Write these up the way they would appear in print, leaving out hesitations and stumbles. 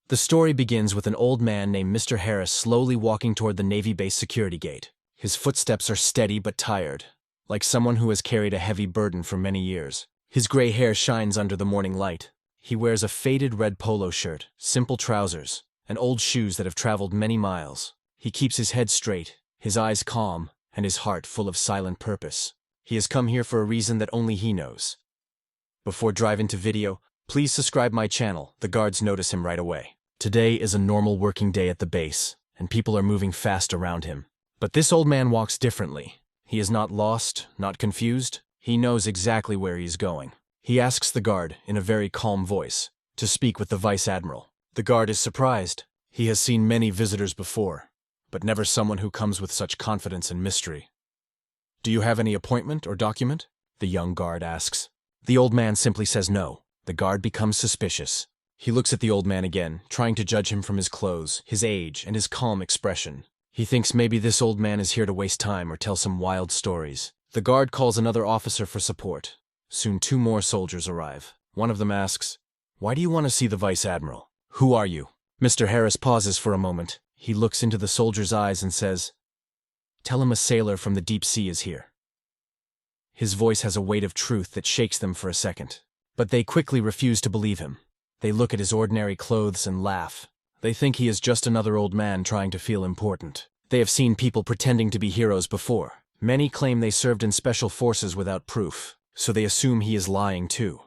The story begins with an old man named Mr. Harris slowly walking toward the Navy base security gate. His footsteps are steady but tired, like someone who has carried a heavy burden for many years. His gray hair shines under the morning light. He wears a faded red polo shirt, simple trousers, and old shoes that have traveled many miles. He keeps his head straight, his eyes calm, and his heart full of silent purpose. He has come here for a reason that only he knows. Before driving to video, please subscribe my channel. The guards notice him right away. Today is a normal working day at the base, and people are moving fast around him. But this old man walks differently. He is not lost, not confused. He knows exactly where he is going. He asks the guard, in a very calm voice, to speak with the Vice Admiral. The guard is surprised. He has seen many visitors before, but never someone who comes with such confidence and mystery. "Do you have any appointment or document?" the young guard asks. The old man simply says no. The guard becomes suspicious. He looks at the old man again, trying to judge him from his clothes, his age, and his calm expression. He thinks maybe this old man is here to waste time or tell some wild stories. The guard calls another officer for support. Soon 2 more soldiers arrive. One of them asks, "Why do you want to see the Vice Admiral? Who are you?" Mr. Harris pauses for a moment. He looks into the soldier's eyes and says, "Tell him a sailor from the deep sea is here." His voice has a weight of truth that shakes them for a second. But they quickly refuse to believe him. They look at his ordinary clothes and laugh. They think he is just another old man trying to feel important. They have seen people pretending to be heroes before. Many claim they served in special forces without proof, so they assume he is lying too.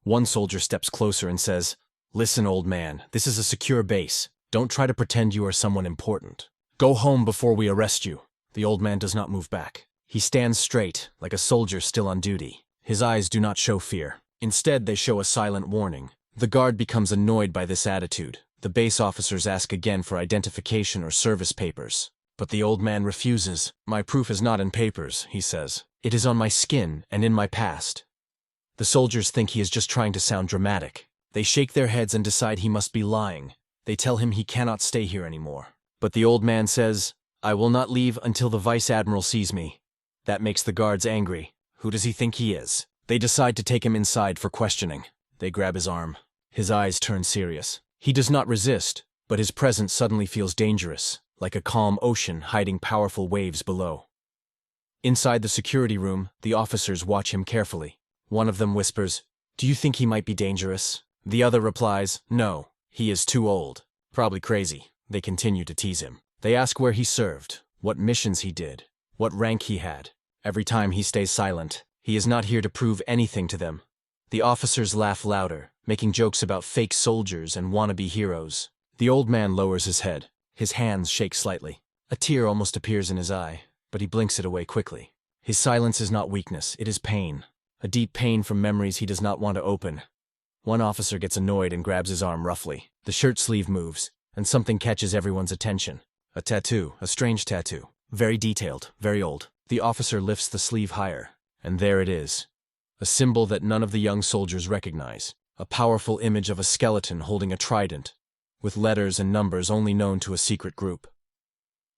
One soldier steps closer and says, "Listen, old man, this is a secure base. Don't try to pretend you are someone important. Go home before we arrest you." The old man does not move back. He stands straight, like a soldier still on duty. His eyes do not show fear. Instead, they show a silent warning. The guard becomes annoyed by this attitude. The base officers ask again for identification or service papers. But the old man refuses. "My proof is not in papers," he says. "It is on my skin and in my past." The soldiers think he is just trying to sound dramatic. They shake their heads and decide he must be lying. They tell him he cannot stay here anymore. But the old man says, "I will not leave until the Vice Admiral sees me." That makes the guards angry. Who does he think he is? They decide to take him inside for questioning. They grab his arm. His eyes turn serious. He does not resist, but his presence suddenly feels dangerous, like a calm ocean hiding powerful waves below. Inside the security room, the officers watch him carefully. One of them whispers, "Do you think he might be dangerous?" The other replies, "No, he is too old. Probably crazy." They continue to tease him. They ask where he served, what missions he did, what rank he had. Every time he stays silent. He is not here to prove anything to them. The officers laugh louder, making jokes about fake soldiers and wannabe heroes. The old man lowers his head. His hands shake slightly. A tear almost appears in his eye, but he blinks it away quickly. His silence is not weakness, it is pain. A deep pain from memories he does not want to open. One officer gets annoyed and grabs his arm roughly. The shirt sleeve moves, and something catches everyone's attention. A tattoo, a strange tattoo. Very detailed, very old. The officer lifts the sleeve higher, and there it is. A symbol that none of the young soldiers recognize. A powerful image of a skeleton holding a trident, with letters and numbers only known to a secret group.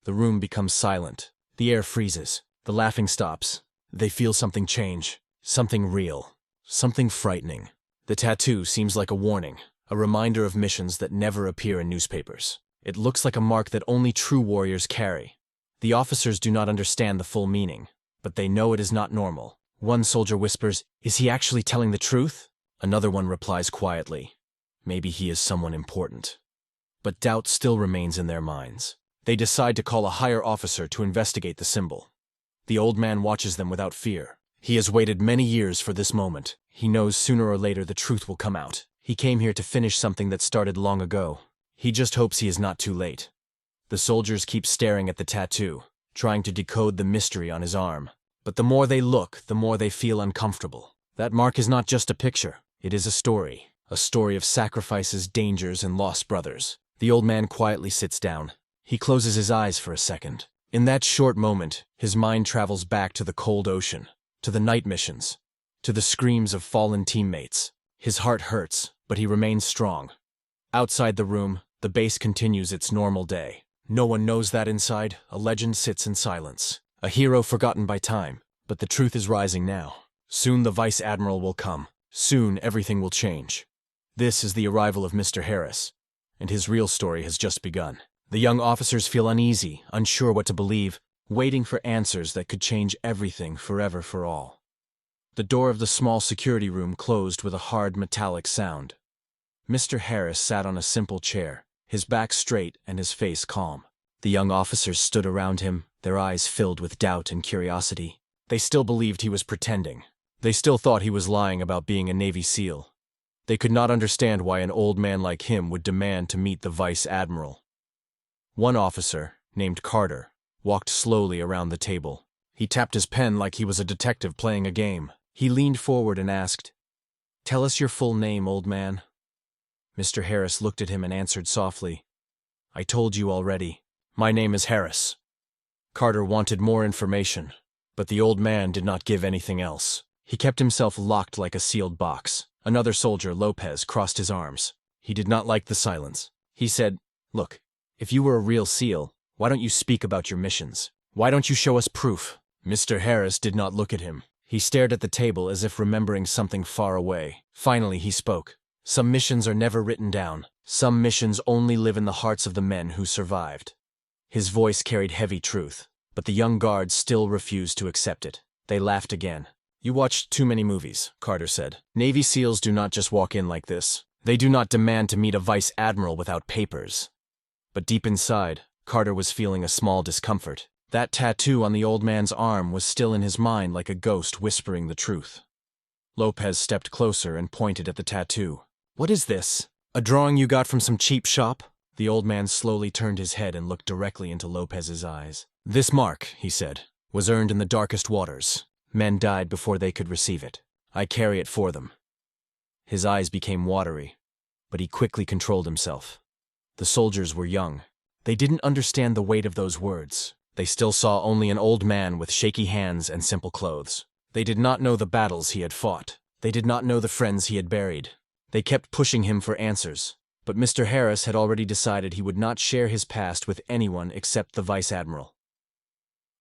The room becomes silent. The air freezes. The laughing stops. They feel something change. Something real. Something frightening. The tattoo seems like a warning, a reminder of missions that never appear in newspapers. It looks like a mark that only true warriors carry. The officers do not understand the full meaning, but they know it is not normal. One soldier whispers, "Is he actually telling the truth?" Another one replies quietly, "Maybe he is someone important." But doubt still remains in their minds. They decide to call a higher officer to investigate the symbol. The old man watches them without fear. He has waited many years for this moment. He knows sooner or later the truth will come out. He came here to finish something that started long ago. He just hopes he is not too late. The soldiers keep staring at the tattoo, trying to decode the mystery on his arm. But the more they look, the more they feel uncomfortable. That mark is not just a picture. It is a story of sacrifices, dangers, and lost brothers. The old man quietly sits down. He closes his eyes for a second. In that short moment, his mind travels back to the cold ocean, to the night missions, to the screams of fallen teammates. His heart hurts, but he remains strong. Outside the room, the base continues its normal day. No one knows that inside, a legend sits in silence. A hero forgotten by time, but the truth is rising now. Soon the Vice Admiral will come. Soon everything will change. This is the arrival of Mr. Harris. and his real story has just begun. The young officers feel uneasy, unsure what to believe, waiting for answers that could change everything forever for all. The door of the small security room closed with a hard metallic sound. Mr. Harris sat on a simple chair, his back straight and his face calm. The young officers stood around him, their eyes filled with doubt and curiosity. They still believed he was pretending. They still thought he was lying about being a Navy SEAL. They could not understand why an old man like him would demand to meet the Vice Admiral. One officer, named Carter, walked slowly around the table. He tapped his pen like he was a detective playing a game. He leaned forward and asked, "Tell us your full name, old man." Mr. Harris looked at him and answered softly, "I told you already. My name is Harris." Carter wanted more information, but the old man did not give anything else. He kept himself locked like a sealed box. Another soldier, Lopez, crossed his arms. He did not like the silence. He said, "Look, if you were a real SEAL, why don't you speak about your missions? Why don't you show us proof?" Mr. Harris did not look at him. He stared at the table as if remembering something far away. Finally, he spoke. "Some missions are never written down. Some missions only live in the hearts of the men who survived." His voice carried heavy truth, but the young guards still refused to accept it. They laughed again. "You watched too many movies," Carter said. "Navy SEALs do not just walk in like this. They do not demand to meet a Vice Admiral without papers." But deep inside, Carter was feeling a small discomfort. That tattoo on the old man's arm was still in his mind like a ghost whispering the truth. Lopez stepped closer and pointed at the tattoo. "What is this? A drawing you got from some cheap shop?" The old man slowly turned his head and looked directly into Lopez's eyes. "This mark," he said, "was earned in the darkest waters. Men died before they could receive it. I carry it for them." His eyes became watery, but he quickly controlled himself. The soldiers were young. They didn't understand the weight of those words. They still saw only an old man with shaky hands and simple clothes. They did not know the battles he had fought. They did not know the friends he had buried. They kept pushing him for answers. But Mr. Harris had already decided he would not share his past with anyone except the Vice Admiral.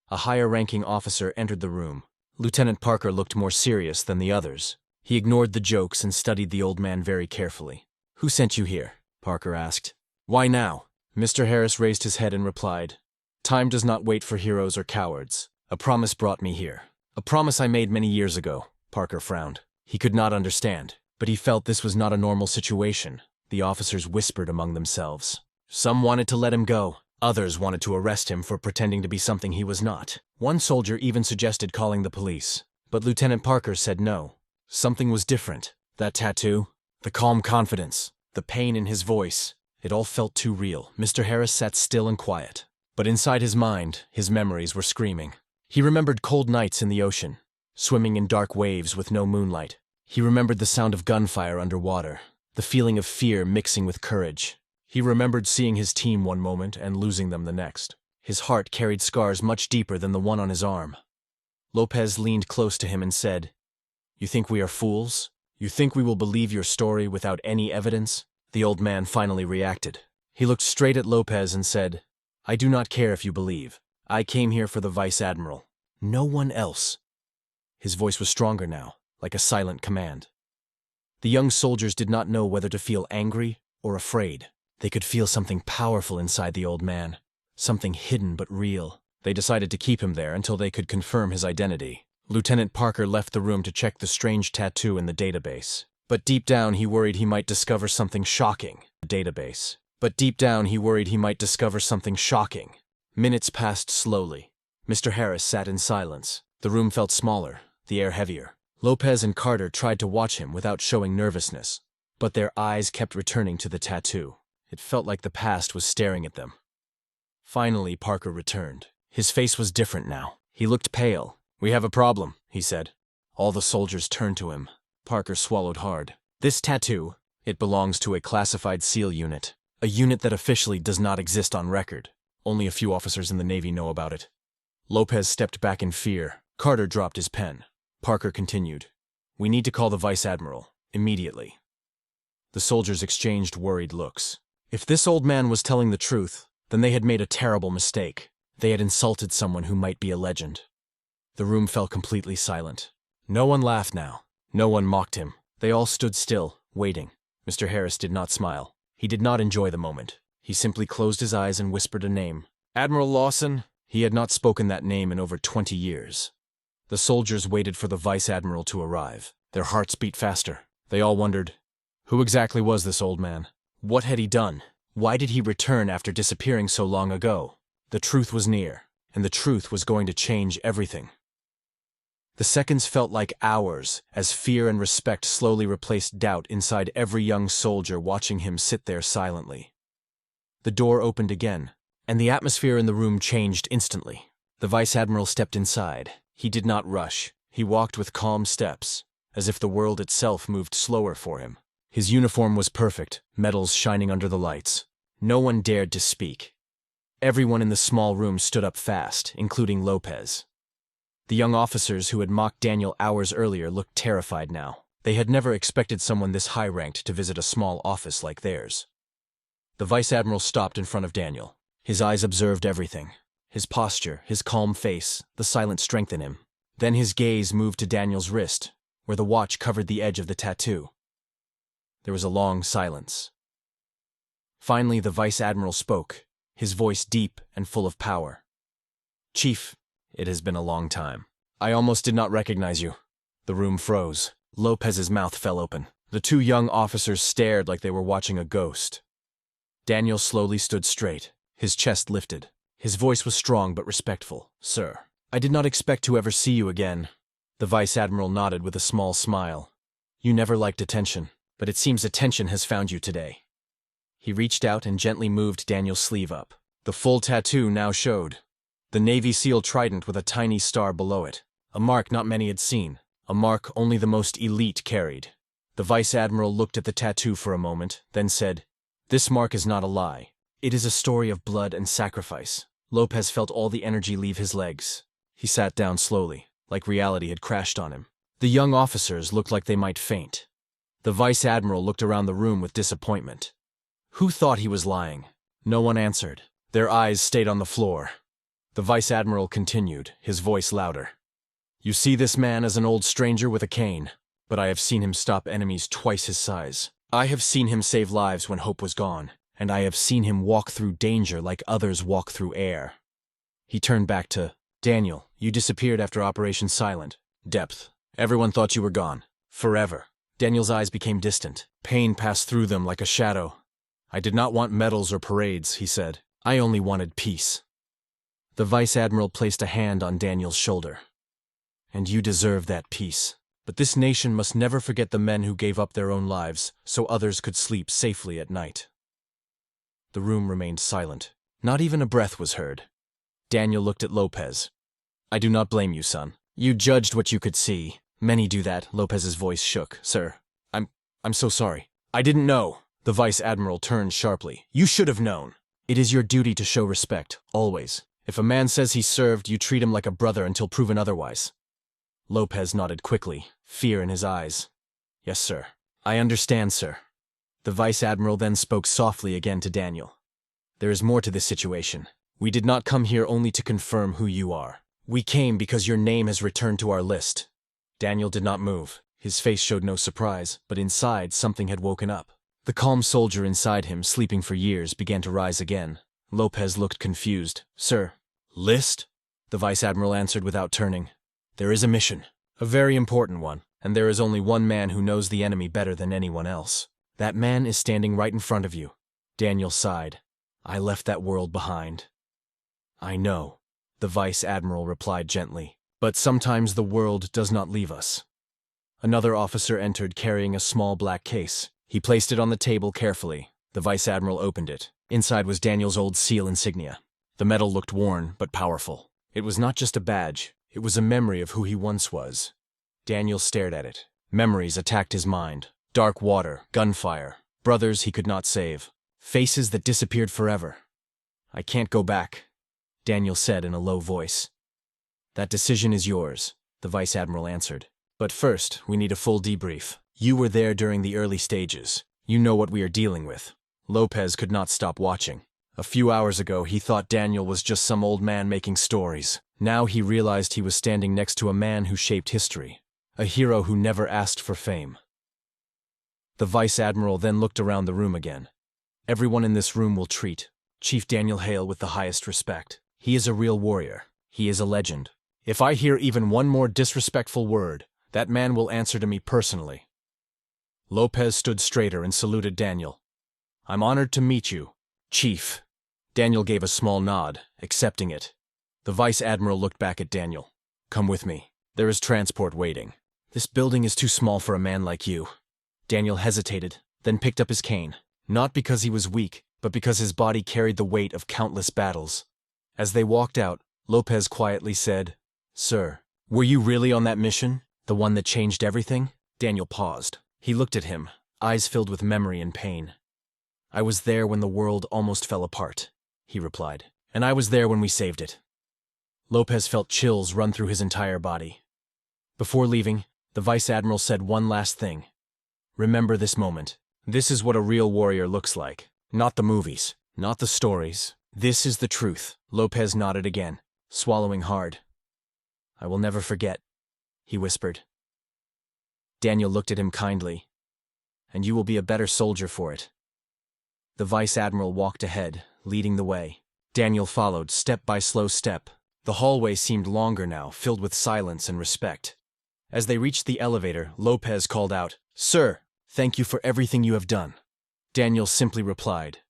A higher-ranking officer entered the room. Lieutenant Parker looked more serious than the others. He ignored the jokes and studied the old man very carefully. "Who sent you here?" Parker asked. "Why now?" Mr. Harris raised his head and replied, "Time does not wait for heroes or cowards. A promise brought me here. A promise I made many years ago." Parker frowned. He could not understand, but he felt this was not a normal situation. The officers whispered among themselves. Some wanted to let him go. Others wanted to arrest him for pretending to be something he was not. One soldier even suggested calling the police. But Lieutenant Parker said no. Something was different. That tattoo, the calm confidence, the pain in his voice, it all felt too real. Mr. Harris sat still and quiet. But inside his mind, his memories were screaming. He remembered cold nights in the ocean, swimming in dark waves with no moonlight. He remembered the sound of gunfire underwater, the feeling of fear mixing with courage. He remembered seeing his team one moment and losing them the next. His heart carried scars much deeper than the one on his arm. Lopez leaned close to him and said, "You think we are fools? You think we will believe your story without any evidence?" The old man finally reacted. He looked straight at Lopez and said, "I do not care if you believe. I came here for the Vice Admiral. No one else." His voice was stronger now, like a silent command. The young soldiers did not know whether to feel angry or afraid. They could feel something powerful inside the old man, something hidden but real. They decided to keep him there until they could confirm his identity. Lieutenant Parker left the room to check the strange tattoo in the database. But deep down he worried he might discover something shocking. Minutes passed slowly. Mr. Harris sat in silence. The room felt smaller, the air heavier. Lopez and Carter tried to watch him without showing nervousness, but their eyes kept returning to the tattoo. It felt like the past was staring at them. Finally, Parker returned. His face was different now. He looked pale. "We have a problem," he said. All the soldiers turned to him. Parker swallowed hard. "This tattoo, it belongs to a classified SEAL unit. A unit that officially does not exist on record. Only a few officers in the Navy know about it." Lopez stepped back in fear. Carter dropped his pen. Parker continued, "We need to call the Vice Admiral, immediately." The soldiers exchanged worried looks. If this old man was telling the truth, then they had made a terrible mistake. They had insulted someone who might be a legend. The room fell completely silent. No one laughed now. No one mocked him. They all stood still, waiting. Mr. Harris did not smile. He did not enjoy the moment. He simply closed his eyes and whispered a name. Admiral Lawson? He had not spoken that name in over 20 years. The soldiers waited for the Vice Admiral to arrive. Their hearts beat faster. They all wondered, who exactly was this old man? What had he done? Why did he return after disappearing so long ago? The truth was near, and the truth was going to change everything. The seconds felt like hours as fear and respect slowly replaced doubt inside every young soldier watching him sit there silently. The door opened again, and the atmosphere in the room changed instantly. The Vice Admiral stepped inside. He did not rush. He walked with calm steps, as if the world itself moved slower for him. His uniform was perfect, medals shining under the lights. No one dared to speak. Everyone in the small room stood up fast, including Lopez. The young officers who had mocked Daniel hours earlier looked terrified now. They had never expected someone this high-ranked to visit a small office like theirs. The Vice Admiral stopped in front of Daniel. His eyes observed everything. His posture, his calm face, the silent strength in him. Then his gaze moved to Daniel's wrist, where the watch covered the edge of the tattoo. There was a long silence. Finally, the Vice Admiral spoke, his voice deep and full of power. "Chief, it has been a long time. I almost did not recognize you." The room froze. Lopez's mouth fell open. The two young officers stared like they were watching a ghost. Daniel slowly stood straight, his chest lifted. His voice was strong but respectful. "Sir, I did not expect to ever see you again." The Vice Admiral nodded with a small smile. "You never liked attention, but it seems attention has found you today." He reached out and gently moved Daniel's sleeve up. The full tattoo now showed. The Navy SEAL trident with a tiny star below it. A mark not many had seen. A mark only the most elite carried. The Vice Admiral looked at the tattoo for a moment, then said, "This mark is not a lie. It is a story of blood and sacrifice." Lopez felt all the energy leave his legs. He sat down slowly, like reality had crashed on him. The young officers looked like they might faint. The Vice Admiral looked around the room with disappointment. Who thought he was lying? No one answered. Their eyes stayed on the floor. The Vice Admiral continued, his voice louder. "You see this man as an old stranger with a cane, but I have seen him stop enemies twice his size. I have seen him save lives when hope was gone, and I have seen him walk through danger like others walk through air." He turned back to, "Daniel, you disappeared after Operation Silent. Depth. Everyone thought you were gone. Forever." Daniel's eyes became distant. Pain passed through them like a shadow. "I did not want medals or parades," he said. "I only wanted peace." The Vice Admiral placed a hand on Daniel's shoulder. "And you deserve that peace. But this nation must never forget the men who gave up their own lives so others could sleep safely at night." The room remained silent. Not even a breath was heard. Daniel looked at Lopez. "I do not blame you, son. You judged what you could see. Many do that." Lopez's voice shook. "Sir, I'm so sorry. I didn't know." The Vice Admiral turned sharply. "You should have known. It is your duty to show respect, always. If a man says he served, you treat him like a brother until proven otherwise." Lopez nodded quickly, fear in his eyes. "Yes, sir. I understand, sir." The Vice Admiral then spoke softly again to Daniel. "There is more to this situation. We did not come here only to confirm who you are. We came because your name has returned to our list." Daniel did not move. His face showed no surprise, but inside something had woken up. The calm soldier inside him, sleeping for years, began to rise again. Lopez looked confused. "Sir." "List?" The Vice Admiral answered without turning. "There is a mission. A very important one, and there is only one man who knows the enemy better than anyone else. That man is standing right in front of you." Daniel sighed. "I left that world behind." "I know," the Vice Admiral replied gently. "But sometimes the world does not leave us." Another officer entered carrying a small black case. He placed it on the table carefully. The Vice Admiral opened it. Inside was Daniel's old SEAL insignia. The metal looked worn, but powerful. It was not just a badge. It was a memory of who he once was. Daniel stared at it. Memories attacked his mind. Dark water, gunfire, brothers he could not save, faces that disappeared forever. "I can't go back," Daniel said in a low voice. "That decision is yours," the Vice Admiral answered. "But first, we need a full debrief. You were there during the early stages. You know what we are dealing with." Lopez could not stop watching. A few hours ago, he thought Daniel was just some old man making stories. Now he realized he was standing next to a man who shaped history, a hero who never asked for fame. The Vice Admiral then looked around the room again. Everyone in this room will treat Chief Daniel Hale with the highest respect. He is a real warrior. He is a legend. If I hear even one more disrespectful word, that man will answer to me personally." Lopez stood straighter and saluted Daniel. "I'm honored to meet you, Chief." Daniel gave a small nod, accepting it. The Vice Admiral looked back at Daniel. "Come with me. There is transport waiting." "This building is too small for a man like you." Daniel hesitated, then picked up his cane, not because he was weak, but because his body carried the weight of countless battles. As they walked out, Lopez quietly said, "Sir, were you really on that mission? The one that changed everything?" Daniel paused. He looked at him, eyes filled with memory and pain. "I was there when the world almost fell apart," he replied. "And I was there when we saved it." Lopez felt chills run through his entire body. Before leaving, the Vice Admiral said one last thing. "Remember this moment. This is what a real warrior looks like. Not the movies, not the stories. This is the truth." Lopez nodded again, swallowing hard. "I will never forget," he whispered. Daniel looked at him kindly. "And you will be a better soldier for it." The Vice Admiral walked ahead, leading the way. Daniel followed, step by slow step. The hallway seemed longer now, filled with silence and respect. As they reached the elevator, Lopez called out, "Sir, thank you for everything you have done." Daniel simply replied,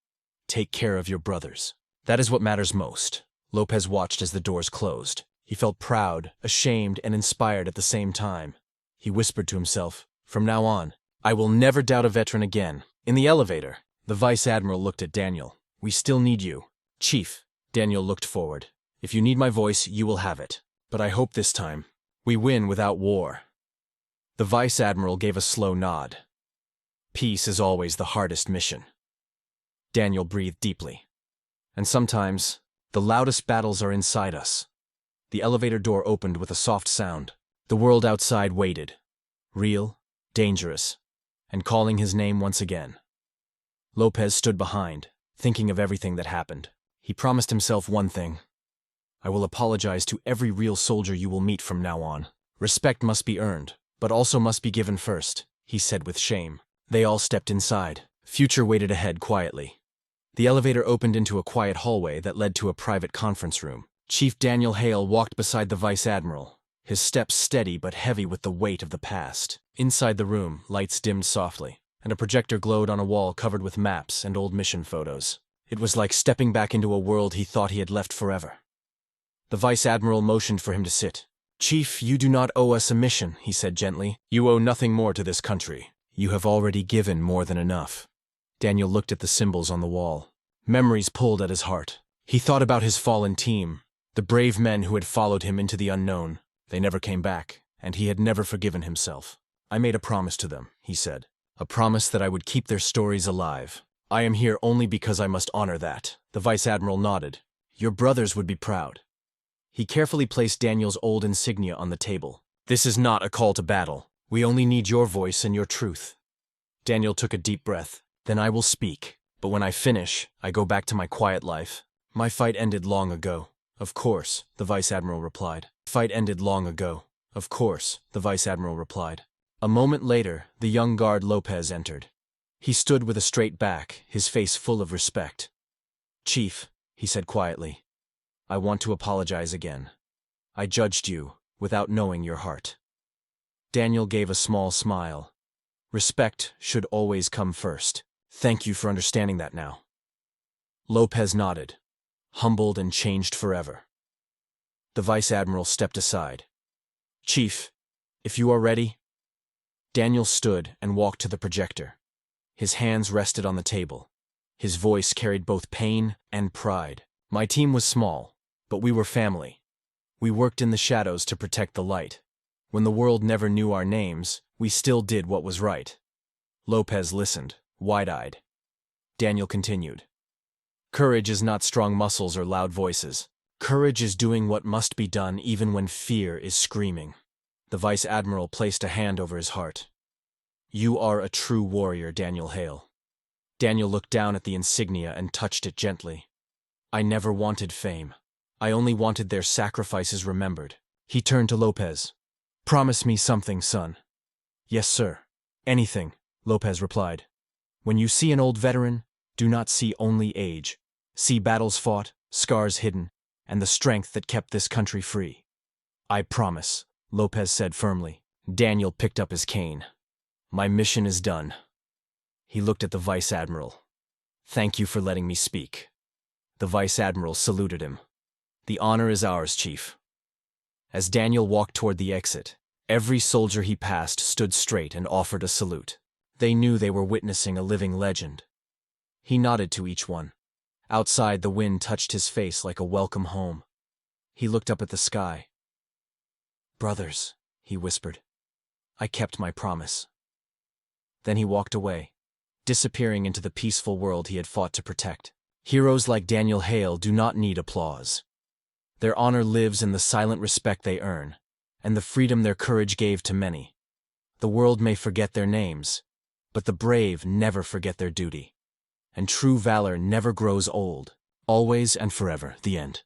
"Take care of your brothers. That is what matters most." Lopez watched as the doors closed. He felt proud, ashamed, and inspired at the same time. He whispered to himself, "From now on, I will never doubt a veteran again." In the elevator, the Vice Admiral looked at Daniel. "We still need you, Chief." Daniel looked forward. "If you need my voice, you will have it. But I hope this time, we win without war." The Vice Admiral gave a slow nod. "Peace is always the hardest mission." Daniel breathed deeply. "And sometimes, the loudest battles are inside us." The elevator door opened with a soft sound. The world outside waited. Real, dangerous, and calling his name once again. Lopez stood behind, thinking of everything that happened. He promised himself one thing. "I will apologize to every real soldier you will meet from now on. Respect must be earned, but also must be given first," he said with shame. They all stepped inside. Future waited ahead quietly. The elevator opened into a quiet hallway that led to a private conference room. Chief Daniel Hale walked beside the Vice Admiral, his steps steady but heavy with the weight of the past. Inside the room, lights dimmed softly, and a projector glowed on a wall covered with maps and old mission photos. It was like stepping back into a world he thought he had left forever. The Vice Admiral motioned for him to sit. "Chief, you do not owe us a mission," he said gently. "You owe nothing more to this country. You have already given more than enough." Daniel looked at the symbols on the wall. Memories pulled at his heart. He thought about his fallen team, the brave men who had followed him into the unknown. They never came back, and he had never forgiven himself. "I made a promise to them," he said. "A promise that I would keep their stories alive. I am here only because I must honor that." The Vice Admiral nodded. "Your brothers would be proud." He carefully placed Daniel's old insignia on the table. "This is not a call to battle. We only need your voice and your truth." Daniel took a deep breath. "Then I will speak. But when I finish, I go back to my quiet life. My fight ended long ago." "Of course," the Vice Admiral replied. "Fight ended long ago." "Of course," the Vice Admiral replied. A moment later, the young guard Lopez entered. He stood with a straight back, his face full of respect. "Chief," he said quietly, "I want to apologize again. I judged you without knowing your heart." Daniel gave a small smile. "Respect should always come first. Thank you for understanding that now." Lopez nodded, humbled and changed forever. The Vice Admiral stepped aside. "Chief, if you are ready." Daniel stood and walked to the projector. His hands rested on the table. His voice carried both pain and pride. "My team was small, but we were family. We worked in the shadows to protect the light. When the world never knew our names, we still did what was right." Lopez listened, wide-eyed. Daniel continued. "Courage is not strong muscles or loud voices. Courage is doing what must be done even when fear is screaming." The Vice Admiral placed a hand over his heart. "You are a true warrior, Daniel Hale." Daniel looked down at the insignia and touched it gently. "I never wanted fame. I only wanted their sacrifices remembered." He turned to Lopez. "Promise me something, son." "Yes, sir. Anything," Lopez replied. "When you see an old veteran, Do not see only age. See battles fought, scars hidden, and the strength that kept this country free. I promise, Lopez said firmly. Daniel picked up his cane. My mission is done. He looked at the Vice Admiral. Thank you for letting me speak. The Vice Admiral saluted him. The honor is ours, Chief. As Daniel walked toward the exit, every soldier he passed stood straight and offered a salute. They knew they were witnessing a living legend. He nodded to each one. Outside, the wind touched his face like a welcome home. He looked up at the sky. Brothers, he whispered, I kept my promise. Then he walked away, disappearing into the peaceful world he had fought to protect. Heroes like Daniel Hale do not need applause. Their honor lives in the silent respect they earn, and the freedom their courage gave to many. The world may forget their names, but the brave never forget their duty. And true valor never grows old. Always and forever, the end.